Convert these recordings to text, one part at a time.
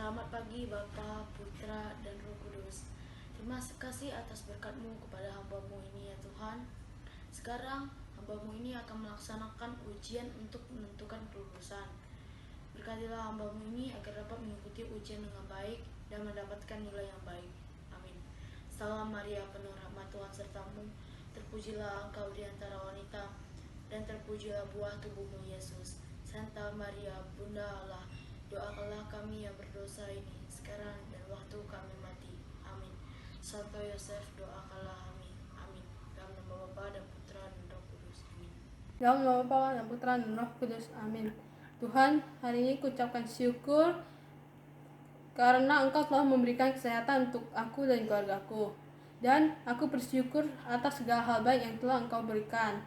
Selamat pagi Bapa, Putra, dan Roh Kudus. Terima kasih atas berkat-Mu kepada hamba-Mu ini ya Tuhan. Sekarang hamba-Mu ini akan melaksanakan ujian untuk menentukan kelulusan. Berkatilah hamba-Mu ini agar dapat mengikuti ujian dengan baik dan mendapatkan nilai yang baik. Amin. Salam Maria, penuh rahmat Tuhan serta-Mu. Terpujilah Engkau di antara wanita, dan terpujilah buah tubuh-Mu Yesus. Santa Maria, Bunda Allah, doakanlah kami yang berdosa ini, sekarang dan waktu kami mati. Amin. Santo Yosef, doakanlah kami. Amin. Dalam nama Bapa dan Putra dan Roh Kudus. Amin. Dalam nama Bapa dan Putra dan Roh Kudus. Amin. Tuhan, hari ini kuucapkan syukur karena Engkau telah memberikan kesehatan untuk aku dan keluargaku. Dan aku bersyukur atas segala hal baik yang telah Engkau berikan.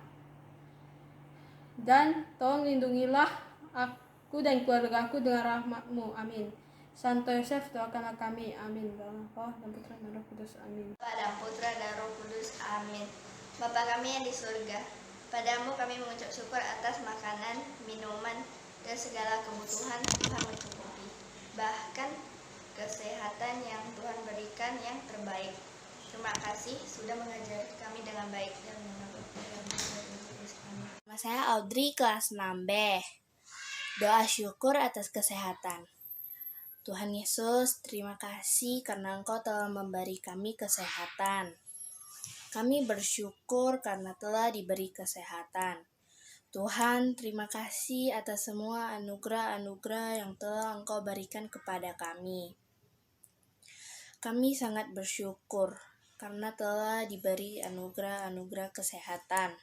Dan tolong lindungilah aku dan keluargaku dengan rahmat-Mu. Amin. Santo Yosef, doakanlah kami. Amin. Dalam nama Bapa dan Putra dan Roh Kudus. Amin. Bapa dan Putra dan Roh Kudus. Amin. Bapa kami yang di surga, padamu kami mengucap syukur atas makanan, minuman, dan segala kebutuhan Tuhan mencukupi. Bahkan kesehatan yang Tuhan berikan yang terbaik. Terima kasih sudah mengajari kami dengan baik. Dalam nama Bapa dan Putra dan Roh Kudus. Amin. Nama saya Audrey, kelas 6B. Doa syukur atas kesehatan. Tuhan Yesus, terima kasih karena Engkau telah memberi kami kesehatan. Kami bersyukur karena telah diberi kesehatan. Tuhan, terima kasih atas semua anugerah-anugerah yang telah Engkau berikan kepada kami. Kami sangat bersyukur karena telah diberi anugerah-anugerah kesehatan,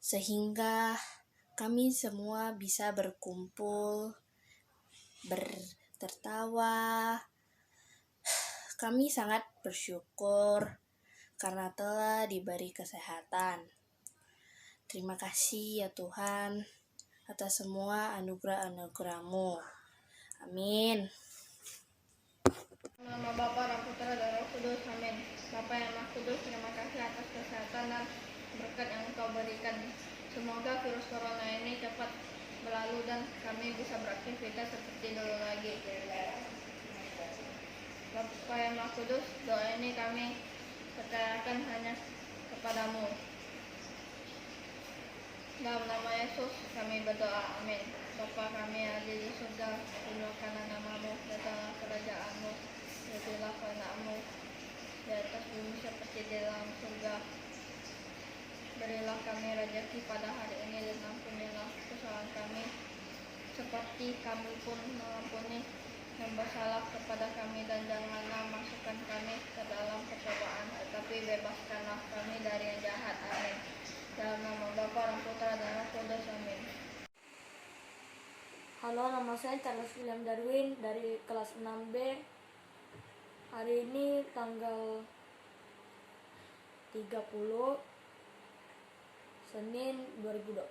sehingga kami semua bisa berkumpul, tertawa. Kami sangat bersyukur karena telah diberi kesehatan. Terima kasih ya Tuhan atas semua anugerah-anugerah-Mu. Amin. Nama Bapa dan Putra dan Roh Kudus. Amin. Bapa yang Maha Kudus, terima kasih atas kesehatan dan berkat yang Engkau berikan. Semoga virus corona ini cepat berlalu dan kami bisa beraktivitas seperti dulu lagi. Bapa yang Maha Kudus, doa ini kami percayakan hanya kepadamu. Dalam nama Yesus kami berdoa. Amin. Bapa kami yang ada di surga, dimuliakanlah namamu, datanglah kerajaanmu, jadilah kehendakmu di atas bumi seperti di dalam surga. Berilah kami rezeki pada hari ini dan ampunilah kesalahan kami, seperti kami pun mengampuni yang bersalah kepada kami, dan janganlah masukkan kami ke dalam percobaan, tetapi bebaskanlah kami dari yang jahat. Amin. Dalam nama Bapa dan Putra dan Roh Kudus. Amin. Halo, nama saya Charles William Darwin dari kelas 6B. Hari ini tanggal 30 Senin 2020.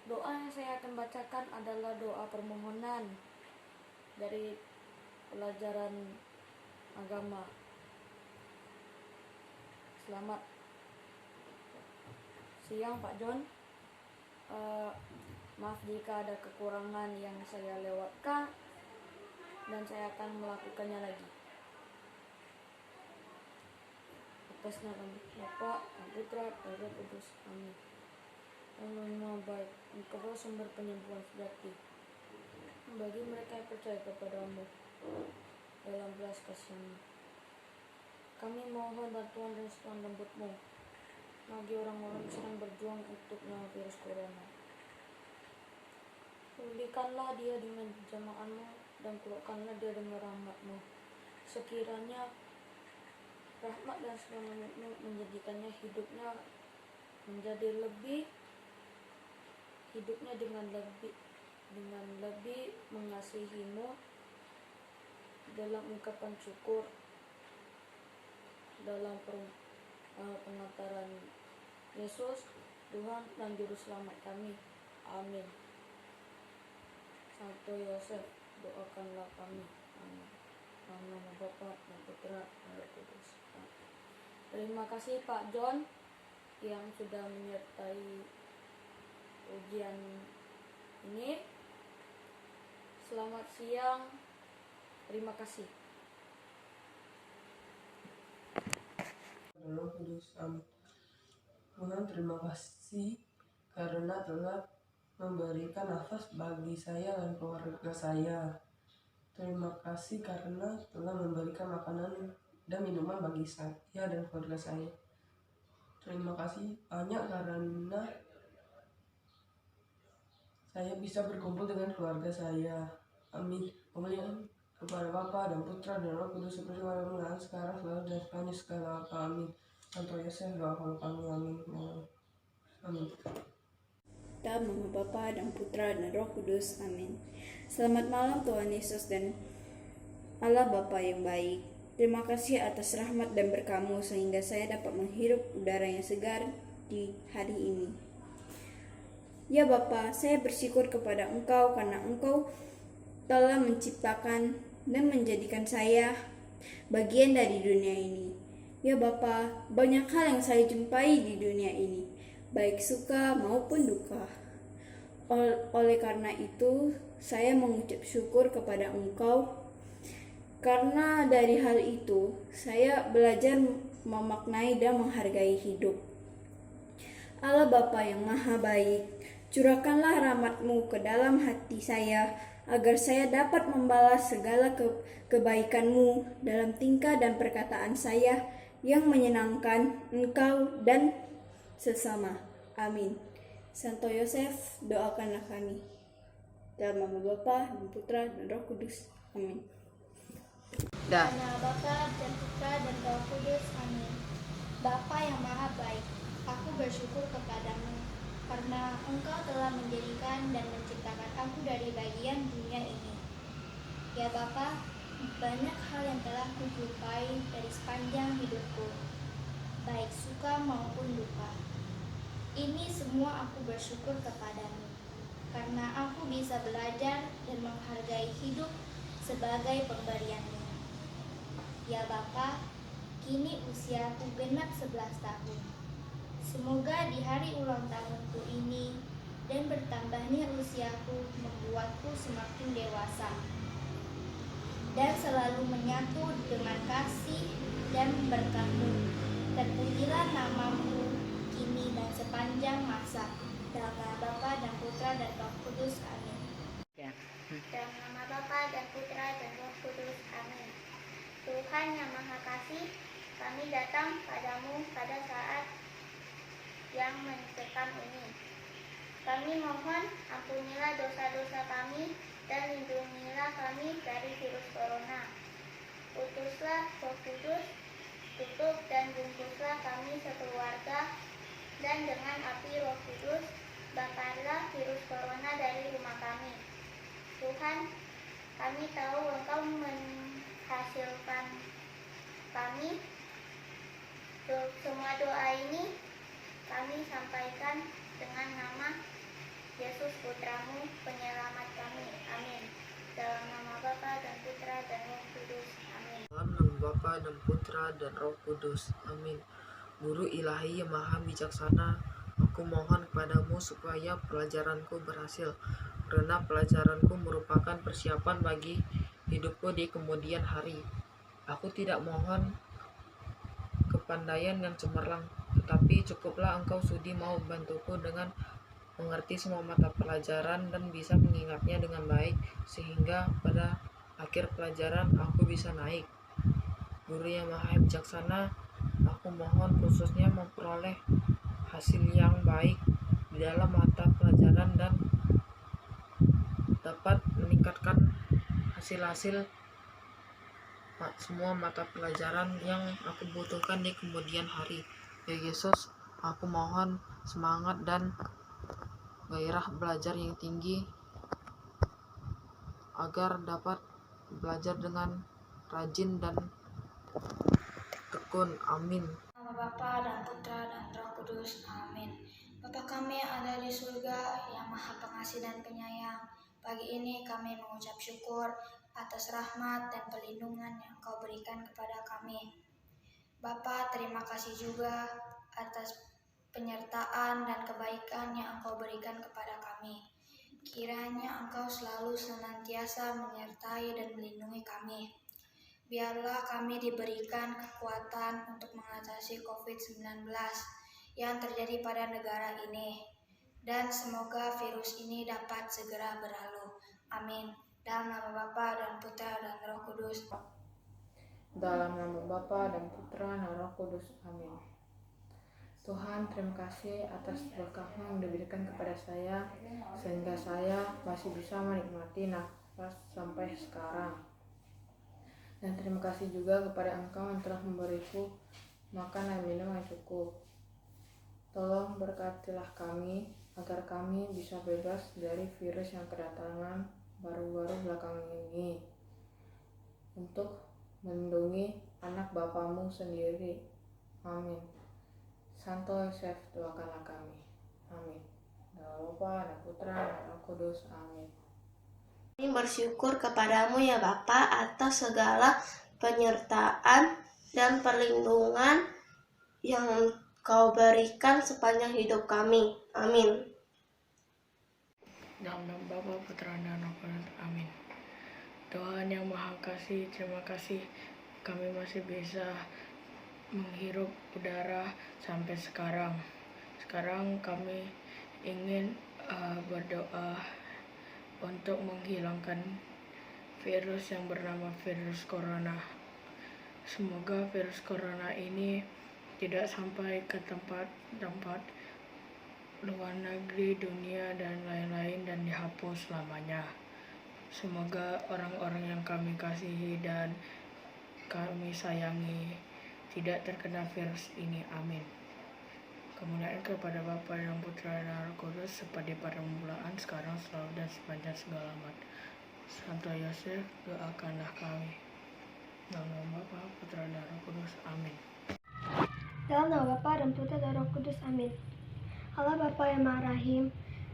Doa yang saya akan bacakan adalah doa permohonan dari pelajaran agama. Selamat siang Pak John. Maaf jika ada kekurangan yang saya lewatkan, dan saya akan melakukannya lagi. Atas nama Bapa dan Putra dan Roh Kudus. Amin. Allah baik, Engkau sumber penyembuhan sejati bagi mereka yang percaya kepadamu dalam belas kasihan-Mu. Kami mohon bantuan dan setan lembut-Mu bagi orang-orang yang sedang berjuang untuk melawan virus corona. Pulihkanlah dia dengan jamaah-Mu dan keluarkanlah dia dengan rahmat-Mu. Sekiranya rahmat dan selamat-Mu menjadikannya hidupnya dengan lebih mengasihi-Mu dalam ungkapan syukur dalam pengantaran Yesus, Tuhan dan Juru Selamat kami. Amin. Santo Yosef, doakanlah kami. Amin. Dalam nama Bapa dan Putra dan Roh Kudus. Terima kasih Pak John yang sudah menyertai ujian ini. Selamat siang. Terima kasih. Roh Kudus, amin. Tuhan, terima kasih karena telah memberikan nafas bagi saya dan keluarga saya. Terima kasih karena telah memberikan makanan dan minuman bagi saya dan keluarga saya. Terima kasih banyak karena saya bisa berkumpul dengan keluarga saya. Amin. Kemuliaan kepada Bapa dan Putra dan Roh Kudus seperti pada mula sekarang selalu dan sepanjang segala apa. Amin. Santo Yosef doakan kami. Amin. Amin. Dalam nama Bapa dan Putra dan Roh Kudus. Amin. Selamat malam Tuhan Yesus dan Allah Bapa yang baik. Terima kasih atas rahmat dan berkat-Mu sehingga saya dapat menghirup udara yang segar di hari ini. Ya Bapa, saya bersyukur kepada Engkau karena Engkau telah menciptakan dan menjadikan saya bagian dari dunia ini. Ya Bapa, banyak hal yang saya jumpai di dunia ini, baik suka maupun duka. Oleh karena itu, saya mengucap syukur kepada Engkau. Karena dari hal itu, saya belajar memaknai dan menghargai hidup. Allah Bapa yang Maha Baik, curahkanlah rahmat-Mu ke dalam hati saya, agar saya dapat membalas segala kebaikan-Mu dalam tingkah dan perkataan saya yang menyenangkan Engkau dan sesama. Amin. Santo Yosef, doakanlah kami. Dalam nama Bapa dan Putra dan Roh Kudus. Amin. Nama Bapa dan Putra dan Roh Kudus. Amin. Bapa yang Maha Baik, aku bersyukur kepadamu karena Engkau telah menjadikan dan menciptakan aku dari bagian dunia ini. Ya Bapa, banyak hal yang telah kujumpai dari sepanjang hidupku, baik suka maupun duka. Ini semua aku bersyukur kepadamu, karena aku bisa belajar dan menghargai hidup sebagai pemberian-Mu. Ya Bapa, kini usiaku genap 11 tahun. Semoga di hari ulang tahunku ini dan bertambahnya usiaku membuatku semakin dewasa dan selalu menyatu dengan kasih dan berkat-Mu. Terpujilah nama-Mu kini dan sepanjang masa. Dalam nama Bapa dan Putra dan Roh Kudus. Amin. Dalam nama Bapa dan Putra dan Roh Kudus. Amin. Tuhan yang Maha Kasih, kami datang padamu pada saat yang mencekam ini. Kami mohon ampunilah dosa-dosa kami dan lindungilah kami dari virus corona. Utuslah Roh Kudus, tutup dan bungkuslah kami sekeluarga, dan dengan api Roh Kudus bakarlah virus corona dari rumah kami. Tuhan, kami tahu Engkau menghasilkan kami. Semua doa ini kami sampaikan dengan nama Yesus Putra-Mu, penyelamat kami. Amin. Dalam nama Bapa dan Putra dan Roh Kudus. Amin. Dalam nama Bapa dan Putra dan Roh Kudus. Amin. Guru ilahi yang maha bijaksana, aku mohon kepadamu supaya pelajaranku berhasil, karena pelajaranku merupakan persiapan bagi hidupku di kemudian hari. Aku tidak mohon kepandaian yang cemerlang, tetapi cukuplah Engkau sudi mau bantuku dengan mengerti semua mata pelajaran dan bisa mengingatnya dengan baik, sehingga pada akhir pelajaran aku bisa naik. Guru yang maha bijaksana, aku mohon khususnya memperoleh hasil yang baik di dalam mata pelajaran dan dapat meningkatkan hasil-hasil semua mata pelajaran yang aku butuhkan di kemudian hari. Ya Yesus, aku mohon semangat dan gairah belajar yang tinggi agar dapat belajar dengan rajin dan tekun. Amin. Nama Bapa dan Putra dan Roh Kudus. Amin. Bapa kami yang ada di surga, yang Maha Pengasih dan Penyayang, pagi ini kami mengucap syukur atas rahmat dan perlindungan yang Engkau berikan kepada kami. Bapa, terima kasih juga atas penyertaan dan kebaikan yang Engkau berikan kepada kami. Kiranya Engkau selalu senantiasa menyertai dan melindungi kami. Biarlah kami diberikan kekuatan untuk mengatasi COVID-19 yang terjadi pada negara ini. Dan semoga virus ini dapat segera berlalu. Amin. Dalam nama Bapa dan Putra dan Roh Kudus. Dalam nama Bapa dan Putra dan Roh Kudus. Amin. Tuhan, terima kasih atas berkah-Mu yang diberikan kepada saya, sehingga saya masih bisa menikmati nafas sampai sekarang. Dan terima kasih juga kepada Engkau yang telah memberiku makan dan minum yang cukup. Tolong berkatilah kami, agar kami bisa bebas dari virus yang kedatangan baru-baru belakangan ini, untuk melindungi anak Bapamu sendiri. Amin. Santo Yosef, doakanlah kami. Amin. Dalam Bapa dan Putra dan Roh Kudus. Amin. Kami bersyukur kepadamu ya Bapa atas segala penyertaan dan perlindungan yang Kau berikan sepanjang hidup kami. Amin. Dalam nama Bapa, Putra dan Roh Kudus. Amin. Tuhan yang Maha Kasih, terima kasih kami masih bisa menghirup udara sampai sekarang. Sekarang kami ingin berdoa untuk menghilangkan virus yang bernama virus corona. Semoga virus corona ini tidak sampai ke tempat-tempat luar negeri, dunia, dan lain-lain dan dihapus selamanya. Semoga orang-orang yang kami kasihi dan kami sayangi tidak terkena virus ini. Amin. Kemuliaan kepada Bapa dan Putra dan Roh Kudus, seperti pada permulaan, sekarang, selalu, dan sepanjang segala abad. Santo Yosef, doakanlah kami. Dalam nama Bapa, Putra dan Roh Kudus. Amin. Dalam nama Bapa dan Putra dan Roh Kudus. Amin. Allah Bapa yang Maha Rahim,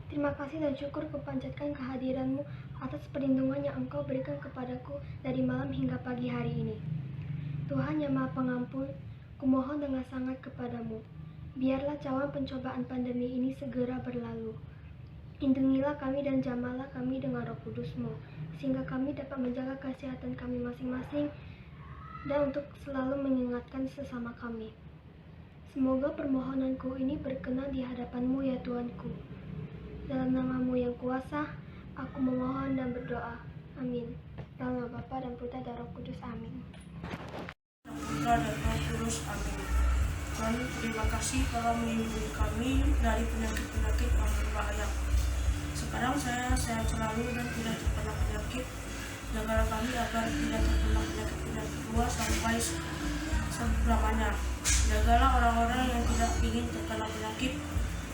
terima kasih dan syukur kupanjatkan kehadiran-Mu atas perlindungan yang Engkau berikan kepadaku dari malam hingga pagi hari ini. Tuhan yang Maha Pengampun, kumohon dengan sangat kepadamu, biarlah cawan pencobaan pandemi ini segera berlalu. Lindungilah kami dan jamalah kami dengan Roh Kudus-Mu, sehingga kami dapat menjaga kesehatan kami masing-masing dan untuk selalu mengingatkan sesama kami. Semoga permohonanku ini berkenan di hadapan-Mu ya Tuanku. Dalam nama-Mu yang kuasa, aku memohon dan berdoa. Amin. Dalam nama Bapa dan Putra dan Roh Kudus. Amin. Putra dan Roh Kudus. Amin. Tuhan, terima kasih telah melindungi kami dari penyakit-penyakit yang berbahaya. Sekarang saya sehat selalu dan tidak terkena penyakit. Jagalah kami agar tidak terkena penyakit-penyakit luas sampai selamanya. Jagalah orang-orang yang tidak ingin terkena penyakit,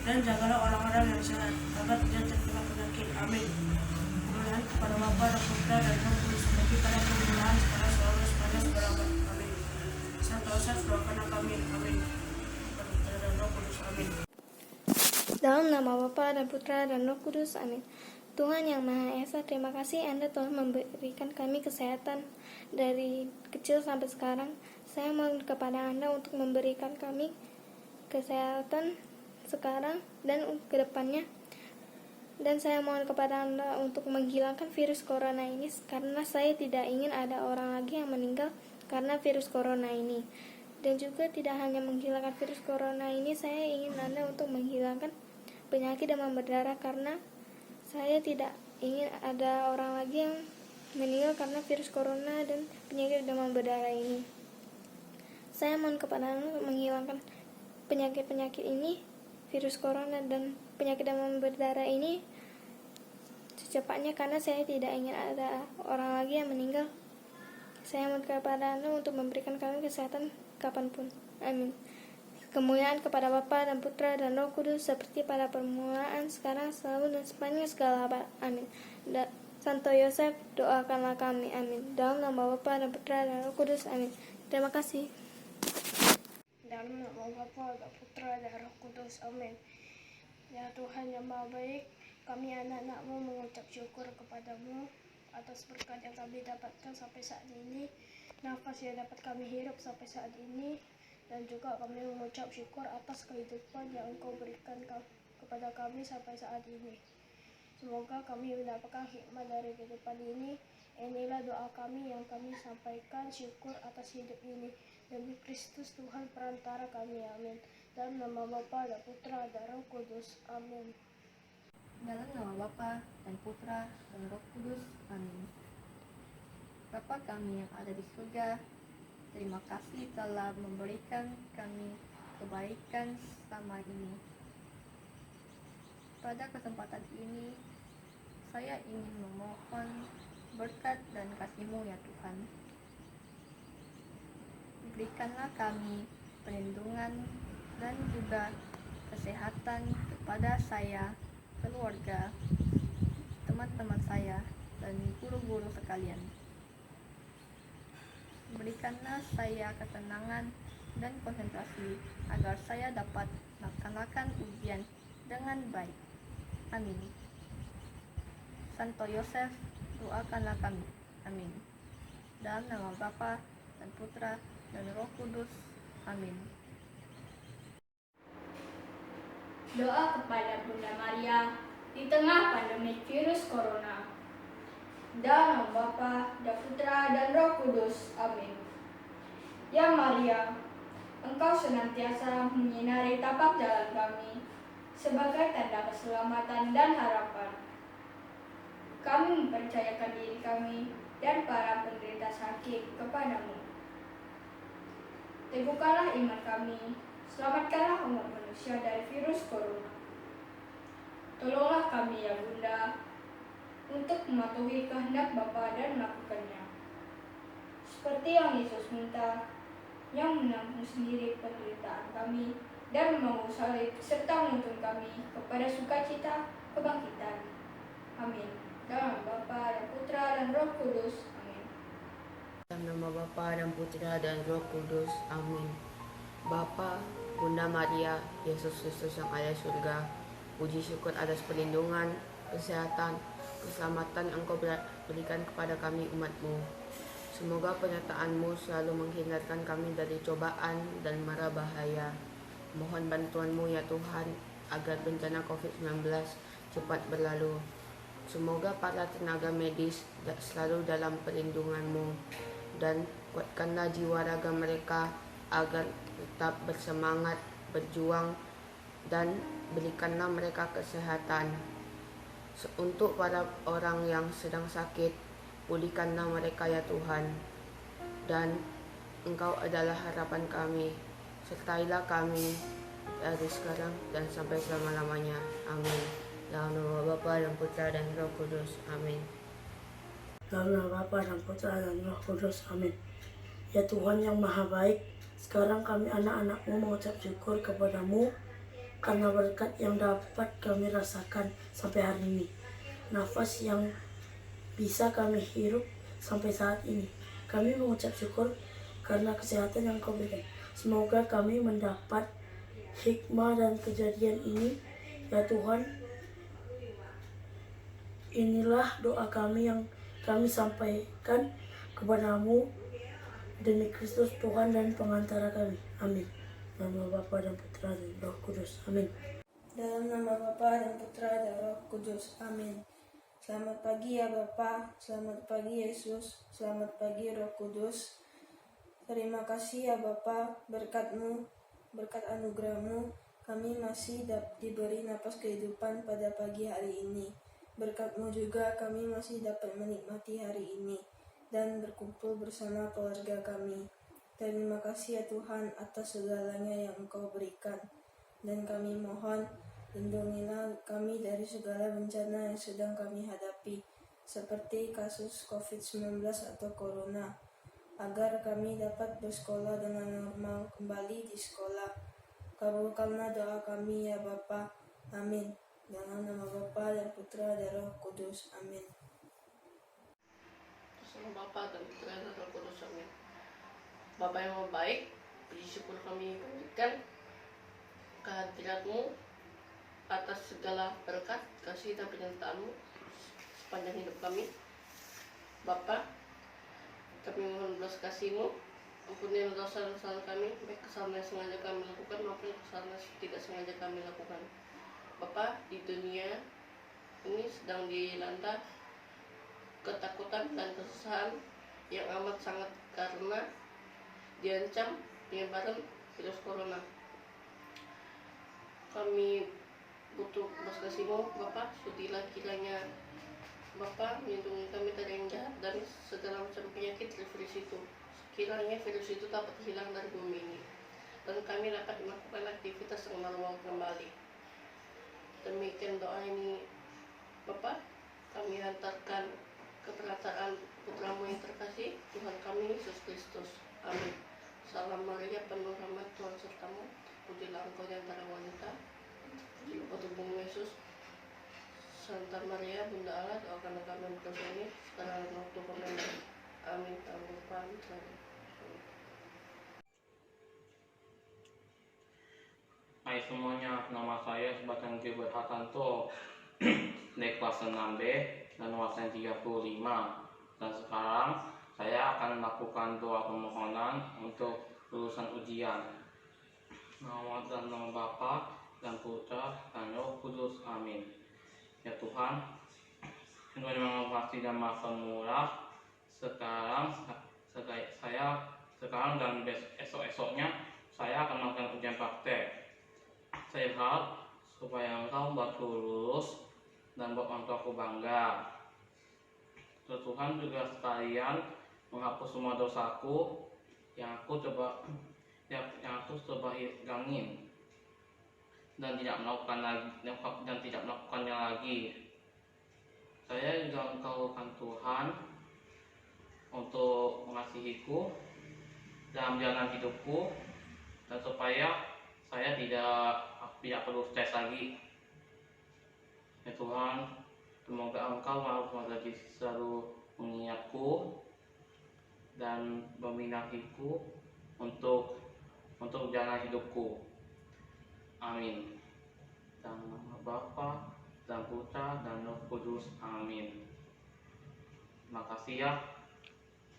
dan jagalah orang-orang yang sehat agar tidak terkena penyakit. Amin. Kemuliaan kepada Bapa dan Putra dan Roh Kudus, seperti pada permulaan, sekarang, selalu, sepanjang segala abad. Amin. Santo Yosef, doakanlah kami. Amin. Putra dan Roh Kudus. Amin. Dalam nama Bapa dan Putra dan Roh Kudus. Amin. Tuhan yang Maha Esa, terima kasih Anda telah memberikan kami kesehatan dari kecil sampai sekarang. Saya mohon kepada Anda untuk memberikan kami kesehatan sekarang dan ke depannya. Dan saya mohon kepada Anda untuk menghilangkan virus corona ini, karena saya tidak ingin ada orang lagi yang meninggal karena virus corona ini. Dan juga tidak hanya menghilangkan virus corona ini, saya ingin Anda untuk menghilangkan penyakit demam berdarah, karena saya tidak ingin ada orang lagi yang meninggal karena virus corona dan penyakit demam berdarah ini. Saya mohon kepada Anda untuk menghilangkan penyakit-penyakit ini, virus corona dan penyakit demam berdarah ini secepatnya, karena saya tidak ingin ada orang lagi yang meninggal. Saya mohon kepada Anda untuk memberikan kami kesehatan kapanpun. Amin. Kemuliaan kepada Bapa dan Putra dan Roh Kudus, seperti pada permulaan, sekarang, selalu, dan sepanjang segala abad. Amin. Santo Yosef, doakanlah kami. Amin. Dalam nama Bapa dan Putra dan Roh Kudus. Amin. Terima kasih. Dalam nama Bapa dan Putra dan Roh Kudus. Amin. Ya Tuhan yang Maha Baik, kami anak-anak-Mu mengucap syukur kepadamu atas berkat yang kami dapatkan sampai saat ini, nafas yang dapat kami hirup sampai saat ini, dan juga kami mengucap syukur atas kehidupan yang Engkau berikan kepada kami sampai saat ini. Semoga kami mendapatkan hikmah dari kehidupan ini. Inilah doa kami yang kami sampaikan syukur atas hidup ini. Demi Kristus Tuhan perantara kami. Amin. Dalam nama Bapa dan Putra dan Roh Kudus. Amin. Dalam nama Bapa dan Putra dan Roh Kudus. Amin. Bapa kami yang ada di surga, terima kasih telah memberikan kami kebaikan selama ini. Pada kesempatan ini, saya ingin memohon berkat dan kasih-Mu ya Tuhan. Berikanlah kami perlindungan dan juga kesehatan kepada saya, keluarga, teman-teman saya, dan guru-guru sekalian. Berikanlah saya ketenangan dan konsentrasi agar saya dapat melaksanakan ujian dengan baik. Amin. Santo Yosef, doakanlah kami. Amin. Dalam nama Bapa dan Putra dan Roh Kudus. Amin. Doa kepada Bunda Maria di tengah pandemi virus corona. Dalam nama Bapa dan Putra dan Roh Kudus. Amin. Ya Maria, Engkau senantiasa menyinari tapak jalan kami sebagai tanda keselamatan dan harapan. Kami mempercayakan diri kami dan para penderita sakit kepadamu. Teguhkanlah iman kami, selamatkanlah umat manusia dari virus corona. Tolonglah kami ya Bunda, untuk mematuhi kehendak Bapa dan melakukannya. Seperti yang Yesus minta, yang menanggung sendiri penderitaan kami dan memangku salib serta menuntun kami kepada sukacita kebangkitan. Amin. Dalam Bapa dan Putra dan Roh Kudus. Amin. Dalam nama Bapa dan Putra dan Roh Kudus. Amin. Bapa, Bunda Maria, Yesus Kristus yang ada di surga, puji syukur atas perlindungan, kesehatan, keselamatan yang Engkau berikan kepada kami umat-Mu. Semoga penyertaan-Mu selalu menghindarkan kami dari cobaan dan mara bahaya. Mohon bantuan-Mu ya Tuhan, agar bencana COVID-19 cepat berlalu. Semoga para tenaga medis selalu dalam perlindungan-Mu, dan kuatkanlah jiwa raga mereka agar tetap bersemangat, berjuang, dan berikanlah mereka kesehatan. Untuk para orang yang sedang sakit, pulihkanlah mereka ya Tuhan. Dan Engkau adalah harapan kami. Sertailah kami dari sekarang dan sampai selama-lamanya. Amin. Dalam nama Bapa dan Putra dan Roh Kudus. Amin. Dalam nama Bapa dan Putra dan Roh Kudus. Amin. Ya Tuhan yang Maha Baik, sekarang kami anak-anak-Mu mengucap syukur kepada-Mu karena berkat yang dapat kami rasakan sampai hari ini. Nafas yang bisa kami hirup sampai saat ini. Kami mengucap syukur karena kesehatan yang Kau berikan. Semoga kami mendapat hikmah dan kejadian ini. Ya Tuhan, inilah doa kami yang kami sampaikan kepada-Mu demi Kristus Tuhan dan pengantara kami. Amin. Nama Bapa dan Putra dan Roh Kudus. Amin. Dalam nama Bapa dan Putra dan Roh Kudus. Amin. Selamat pagi ya Bapa, selamat pagi Yesus, selamat pagi Roh Kudus. Terima kasih ya Bapa, berkat-Mu, berkat anugerah-Mu, kami masih diberi napas kehidupan pada pagi hari ini. Berkat-Mu juga kami masih dapat menikmati hari ini dan berkumpul bersama keluarga kami. Terima kasih ya Tuhan atas segalanya yang Engkau berikan. Dan kami mohon, lindungilah kami dari segala bencana yang sedang kami hadapi, seperti kasus COVID-19 atau Corona, agar kami dapat bersekolah dengan normal kembali di sekolah. Kabulkanlah doa kami ya Bapa. Amin. Dalam nama Bapa dan Putra dan Roh Kudus. Amin. Dalam Bapa dan Putra dan Roh Kudus. Amin. Bapa yang baik, puji syukur kami berikan kehadirat-Mu atas segala berkat, kasih dan penyertaan-Mu sepanjang hidup kami. Bapa, kami mohon belas kasih-Mu, ampuni dosa-dosa kami, baik kesalahan yang sengaja kami lakukan maupun kesalahan yang tidak sengaja kami lakukan. Bapa, di dunia ini sedang dilanda ketakutan dan kesusahan yang amat sangat karena diancam penyebaran virus corona. Kami butuh belas kasih-Mu, Bapak. Sudilah kiranya Bapak melindungi kami dari yang jahat dan segala macam penyakit dari virus itu. Kiranya virus itu dapat hilang dari bumi ini dan kami dapat melakukan aktivitas yang normal kembali. Demikian doa ini, Bapak. Kami hantarkan ke perkataan Putra-Mu yang terkasih, Tuhan kami Yesus Kristus. Amin. Salam Maria, penuh rahmat, Tuhan sertamu. Pujilah Engkau di antara wanita, pujilah tubuhmu Yesus. Santa Maria, Bunda Allah, doakanlah kami yang berdosa ini sekarang dan waktu kami mati. Amin. Amin. Hai semuanya, nama saya Sebastian Gilbert Hatanto dari kelas 6B dan wawasan 35. Dan sekarang saya akan melakukan doa permohonan untuk lulusan ujian. Nama dan nama Bapa dan Putra dan Roh Kudus. Amin. Ya Tuhan, Tuhan yang Maha Kasih dan Maha Pemurah, sekarang dan esok-esoknya saya akan melakukan ujian praktek. Saya harap supaya Engkau buatku lulus dan buat orang tuaku bangga. Tuhan juga sekalian menghapus semua dosaku yang aku coba hilangin dan tidak melakukannya lagi. Saya juga engkaukan Tuhan untuk mengasihiku dalam jalan hidupku dan supaya saya tidak perlu stres lagi. Ya Tuhan, semoga Engkau selalu mengingatku dan membinahiku untuk jalan hidupku. Amin. Dan nama Bapa dan Putra dan Roh Kudus. Amin. Terima kasih ya.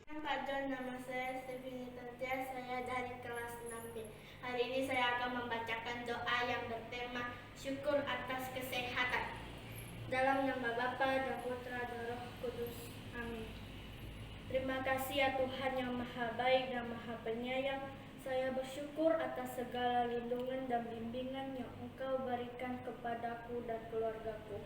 Pak John, nama saya Stephanie Tantia, saya dari kelas 6B. Hari ini saya akan membacakan doa yang bertema syukur atas kesehatan. Dalam nama Bapa dan Putra dan Roh Kudus. Amin. Terima kasih ya Tuhan yang Maha Baik dan Maha Penyayang. Saya bersyukur atas segala lindungan dan bimbingan yang Engkau berikan kepadaku dan keluargaku.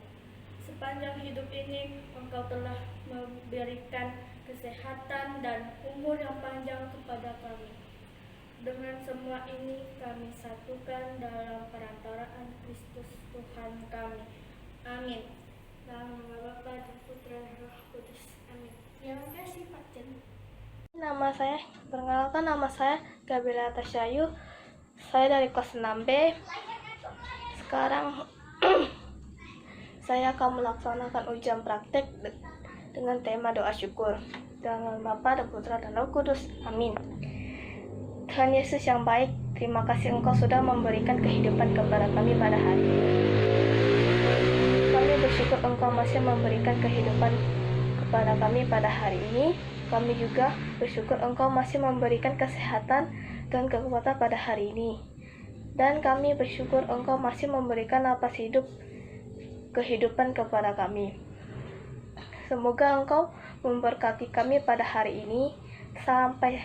Sepanjang hidup ini, Engkau telah memberikan kesehatan dan umur yang panjang kepada kami. Dengan semua ini, kami satukan dalam perantaraan Kristus Tuhan kami. Amin. Dalam nama Bapa dan Putra dan Roh Kudus. Amin. Terima kasih Pak Jen. Perkenalkan nama saya Gabriela Tasyayu. Saya dari kelas 6B. Sekarang saya akan melaksanakan ujian praktek dengan tema doa syukur. Dalam nama Bapa dan Putra dan Roh Kudus. Amin. Tuhan Yesus yang baik, terima kasih Engkau sudah memberikan kehidupan kepada kami pada hari ini. Kami bersyukur Engkau masih memberikan kehidupan kepada kami pada hari ini. Kami juga bersyukur Engkau masih memberikan kesehatan dan kekuatan pada hari ini. Dan kami bersyukur Engkau masih memberikan napas hidup kehidupan kepada kami. Semoga Engkau memberkati kami pada hari ini sampai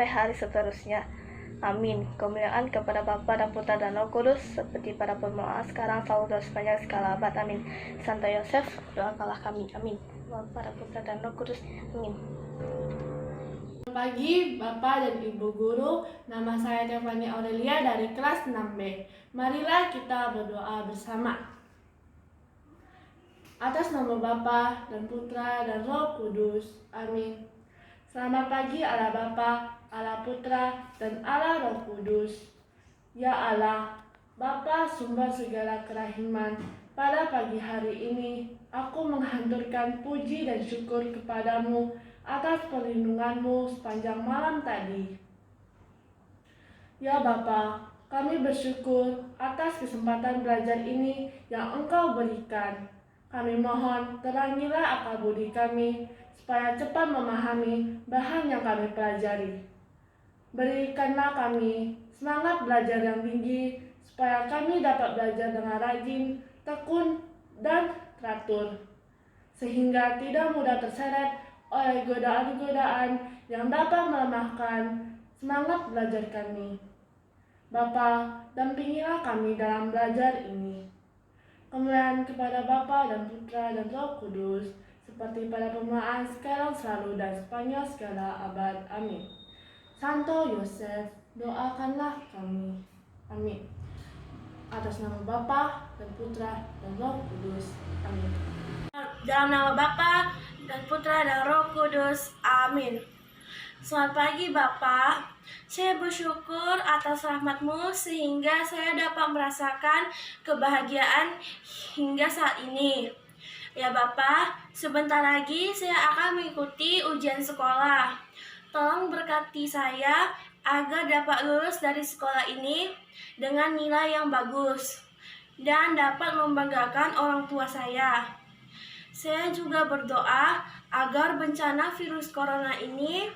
hari seterusnya. Amin. Kemuliaan kepada Bapa dan Putra dan Roh Kudus seperti pada permulaan sekarang selalu dan sepanjang segala abad. Amin. Santo Yosef, doakanlah kami. Amin. Bapa dan Putra dan Roh Kudus. Amin. Selamat pagi Bapak dan Ibu Guru. Nama saya Tiffany Aurelia dari kelas 6B. Marilah kita berdoa bersama. Atas nama Bapa dan Putra dan Roh Kudus. Amin. Selamat pagi Allah Bapa, Allah Putra, dan Allah Roh Kudus. Ya Allah, Bapa sumber segala kerahiman, pada pagi hari ini aku menghanturkan puji dan syukur kepadamu atas perlindunganmu sepanjang malam tadi. Ya Bapa, kami bersyukur atas kesempatan belajar ini yang Engkau berikan. Kami mohon terangilah akal budi kami, supaya cepat memahami bahan yang kami pelajari. Berikanlah kami semangat belajar yang tinggi, supaya kami dapat belajar dengan rajin tekun, dan teratur, sehingga tidak mudah terseret oleh godaan-godaan yang dapat melemahkan semangat belajar kami. Bapa, dampingilah kami dalam belajar ini. Kemuliaan kepada Bapa dan Putra dan Roh Kudus, seperti pada permulaan, sekarang, selalu, dan sepanjang segala abad. Amin. Santo Yosef, doakanlah kami. Amin. Atas nama Bapa dan Putra dan Roh Kudus. Amin. Dalam nama Bapa dan Putra dan Roh Kudus. Amin. Selamat pagi Bapak. Saya bersyukur atas rahmat-Mu sehingga saya dapat merasakan kebahagiaan hingga saat ini. Ya Bapak, sebentar lagi saya akan mengikuti ujian sekolah. Tolong berkati saya agar dapat lulus dari sekolah ini dengan nilai yang bagus dan dapat membanggakan orang tua saya. Saya juga berdoa agar bencana virus corona ini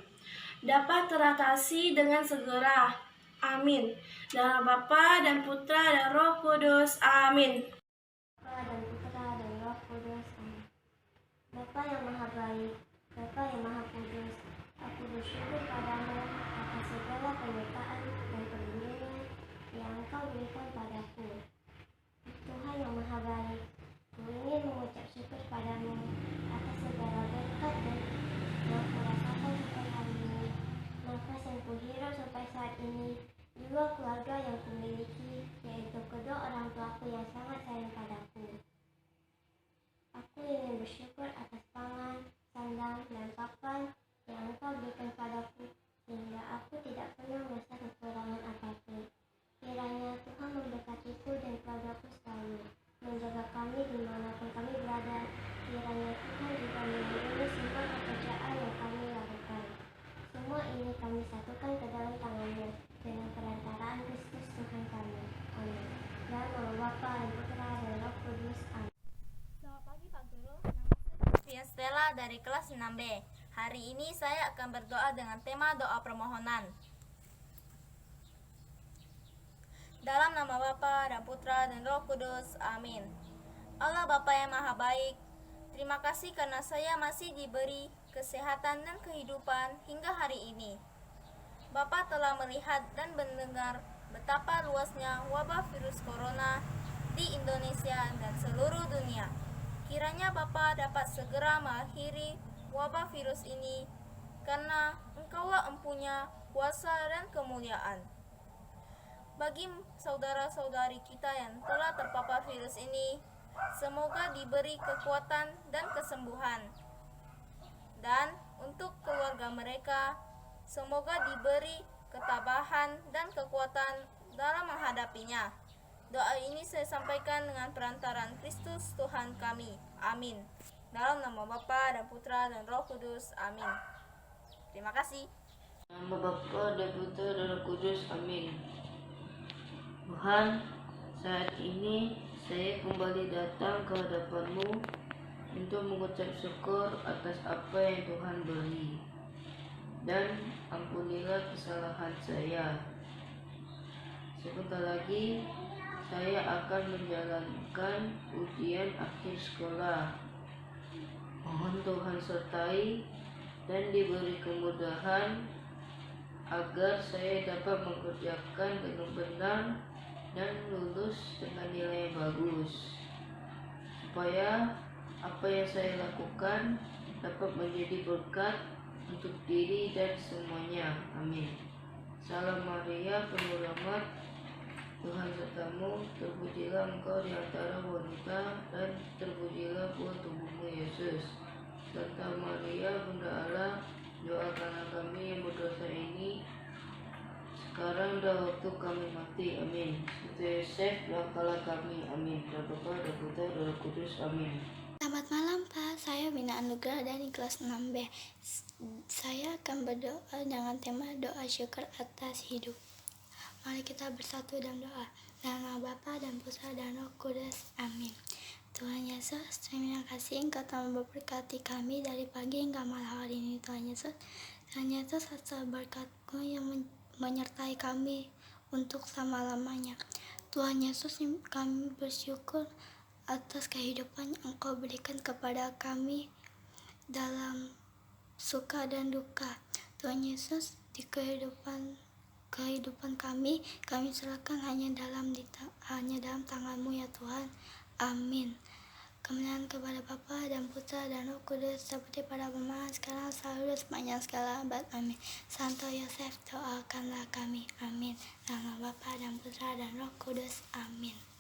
dapat teratasi dengan segera. Amin. Dalam Bapa dan Putra dan Roh Kudus. Amin. Bapa dan Putra dan Roh Kudus. Amin. Bapa yang Maha Baik, Bapa yang Maha Kudus, aku bersyukur padamu atas segala penyertaan dan perlindungan yang Engkau berikan padaku. Tuhan yang Maha Baik, ku ingin mengucap syukur padamu atas segala berkat dan yang kurasakan sampai hari ini, nafas yang kuhirup sampai saat ini, juga keluarga yang kumiliki, yaitu kedua orang tuaku yang sangat sayang padaku. Aku ingin bersyukur atas pangan, sandang, dan papan yang Engkau berikan padaku, sehingga aku tidak pernah merasa kekurangan apapun. Kiranya Tuhan memberkatiku dan keluargaku selalu, menjaga kami dimanapun kami berada. Kiranya Tuhan juga melindungi semua pekerjaan yang kami lakukan. Semua ini kami satukan ke dalam tangan-Mu dengan perantaraan Kristus Tuhan kami. Amin. Dalam nama Bapa dan Putra dan Roh Kudus. Amin. Selamat pagi Pak Guru, nama saya Stella dari kelas 6B. Hari ini saya akan berdoa dengan tema doa permohonan. Dalam nama Bapa dan Putra dan Roh Kudus. Amin. Allah Bapa yang Maha Baik, terima kasih karena saya masih diberi kesehatan dan kehidupan hingga hari ini. Bapa telah melihat dan mendengar betapa luasnya wabah virus corona di Indonesia dan seluruh dunia. Kiranya Bapa dapat segera mengakhiri wabah virus ini, karena Engkaulah empunya kuasa dan kemuliaan. Bagi saudara-saudari kita yang telah terpapar virus ini, semoga diberi kekuatan dan kesembuhan. Dan untuk keluarga mereka, semoga diberi ketabahan dan kekuatan dalam menghadapinya. Doa ini saya sampaikan dengan perantaraan Kristus Tuhan kami. Amin. Dalam nama Bapa dan Putra dan Roh Kudus. Amin. Terima kasih. Nama Bapa dan Putra dan Roh Kudus. Amin. Tuhan, saat ini saya kembali datang ke hadapan-Mu untuk mengucap syukur atas apa yang Tuhan beri, dan ampunilah kesalahan saya. Sebentar lagi saya akan menjalankan ujian akhir sekolah. Mohon Tuhan sertai dan diberi kemudahan agar saya dapat mengerjakan dengan benar dan lulus dengan nilai yang bagus, supaya apa yang saya lakukan dapat menjadi berkat untuk diri dan semuanya. Amin. Salam Maria, penuh rahmat, Tuhan sertamu, terpujilah engkau di antara wanita, dan terpujilah buah tubuhmu Yesus. Santa Maria, Bunda Allah, doakanlah kami yang berdosa ini, sekarang dan waktu kami mati. Amin. Santo Yosef, doakanlah kami. Amin. Dan Bapa dan Putra dan Roh Kudus. Amin. Selamat malam Pak, saya Bina Anugrah dari kelas 6B. Saya akan berdoa dengan tema doa syukur atas hidup. Mari kita bersatu dalam doa. Dalam nama Bapa dan Putra dan Roh Kudus. Amin. Tuhan Yesus, terima kasih Engkau telah memberkati kami dari pagi hingga malam hari ini. Tuhan Yesus, atas berkat-Mu yang menyertai kami untuk selama-lamanya. Tuhan Yesus, kami bersyukur atas kehidupan yang Engkau berikan kepada kami dalam suka dan duka. Tuhan Yesus, di kehidupan kami serahkan hanya dalam tangan-Mu ya Tuhan. Amin. Kemuliaan kepada Bapa dan Putra dan Roh Kudus, seperti pada permulaan, sekarang, selalu, dan sepanjang segala abad. Amin. Santo Yosef, doakanlah kami. Amin. Dalam nama Bapa dan Putra dan Roh Kudus. Amin.